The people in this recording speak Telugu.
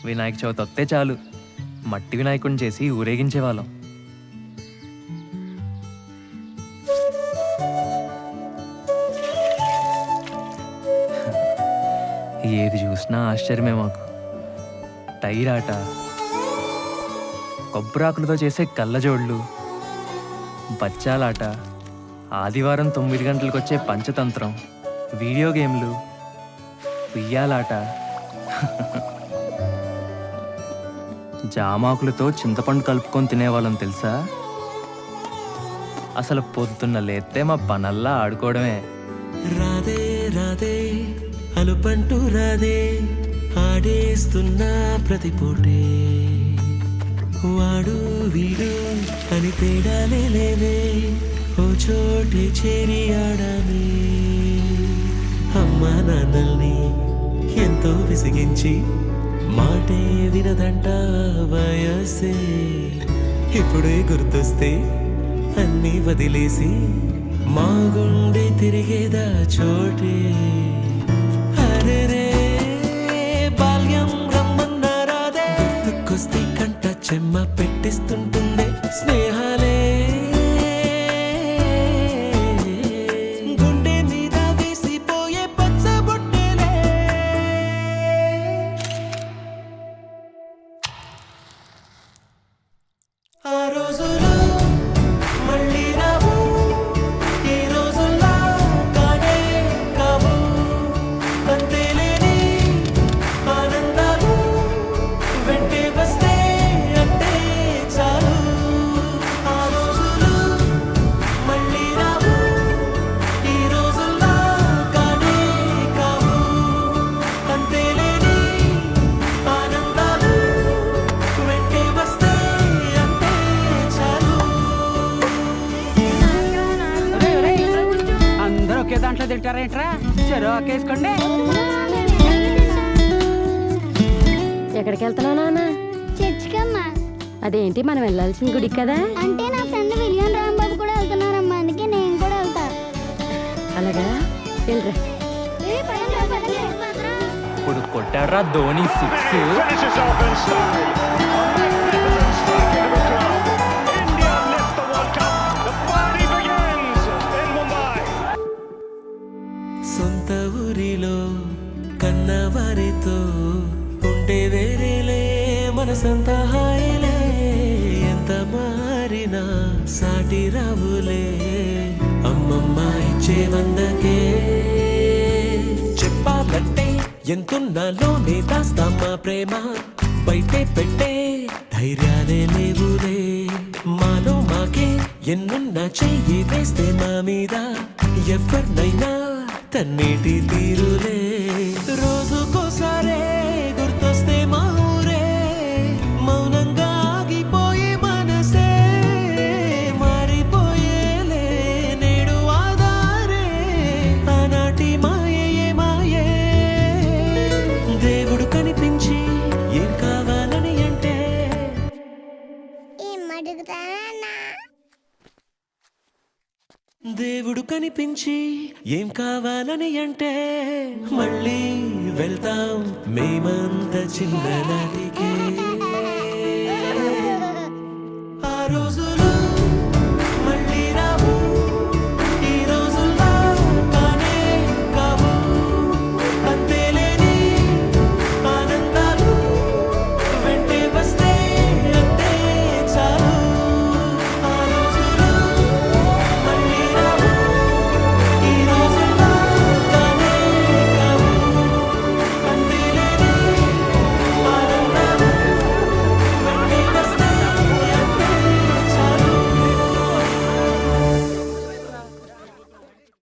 వినాయక చవితి వస్తే చాలు మట్టి వినాయకుడిని చేసి ఊరేగించేవాళ్ళం. ఏది చూసినా ఆశ్చర్యమే మాకు. టైర్ ఆట, కొబ్బరాకులతో చేసే కళ్ళజోళ్ళు, బచ్చాలాట, ఆదివారం 9 గంటలకు వచ్చే పంచతంత్రం, వీడియో గేమ్లు, ఉయ్యాలాట, జామాకులతో చింతపండు కలుపుకొని తినేవాళ్ళం తెలుసా. అసలు పొద్దున్న లేస్తే మా పనల్లా ఆడుకోవడమే. రాదే రాదే అలుపంటూ రాదే ఆడేస్తున్నా ప్రతిపోటే, వాడు వీడు అని తేడాలే లేవే, ఓ చోటే చేరి ఆడామే. అమ్మా నాన్నల్ని ఎంతో విసిగించి మాటే వినదంట వయసే, ఇప్పుడే గుర్తొస్తే అన్నీ వదిలేసి మా గుండె తిరిగేదా చోటే. అరెరే బాల్యం రమ్మన్నారాదే, గుర్తుకొస్తే కంట చెమ్మ పెట్టిస్తుంటుండే స్నేహాలే, గుండె మీద వేసిపోయే పచ్చబొట్టేలే. ఆ రోజులు మళ్ళీ రావు, ఈ రోజుల్లా కానే కావు, అంతేలేని ఆనందాలు వెంటే వస్తే అంటే చాలు. ఆ రోజులు మళ్ళీ రావు, ఈ రోజుల్లా కానే కావు, అంతేలేని ఆనందాలు వెంటే వస్తే అంటే చాలు. అందరూ ఒకే దాంట్లో తింటారేంట్రా? చెరో ఒకేసుకోండి. ఎక్కడికి వెళ్తున్నావు నాన్న? చర్చికమ్మా. అదేంటి మనం వెళ్ళాల్సిన గుడికి కదా? అంటే నా ఫ్రెండ్ విలియం రాంబాబు కూడా వెళ్తున్నారమ్మా, అందుకే నేను కూడా వెళ్తా. అలాగా, వెళ్ళరా. ఇప్పుడు కొట్టాడ్రా Dhoni 6. Finishes off in style. A magnificent strike into the crowd. India lift the World Cup. The party begins in Mumbai. సొంత ఊరిలో కన్నవారితో ఉండే వేరేలే మనసంతా హాయిలే, ఎంత మారినా సాటి రావులే, అమ్మమ్మ ఇచ్చే వందకే. చెప్పాలంటే ఎంతున్నాలోనే దాస్తామా ప్రేమ, బయటే పెట్టే ధైర్యాలే లేవులే, మాలో మాకే ఎన్నున్నా చెయ్యి వేస్తే మా మీద ఎవరినైనా తన్నేటి తీరులే. రోజుకోసారే గుర్తొస్తే మా ఊరే, మౌనంగా ఆగిపోయే మనసే మారిపోయేలే నేడు ఆధారే, ఆనాటి మాయే మాయే. దేవుడు కనిపించి ఏం కావాలని అంటే, ఏం అడుగుతానన్నా? దేవుడు కనిపించి ఏం కావాలని అంటే, మళ్ళీ వెళ్తాం మేమంత చిన్ననాటికే.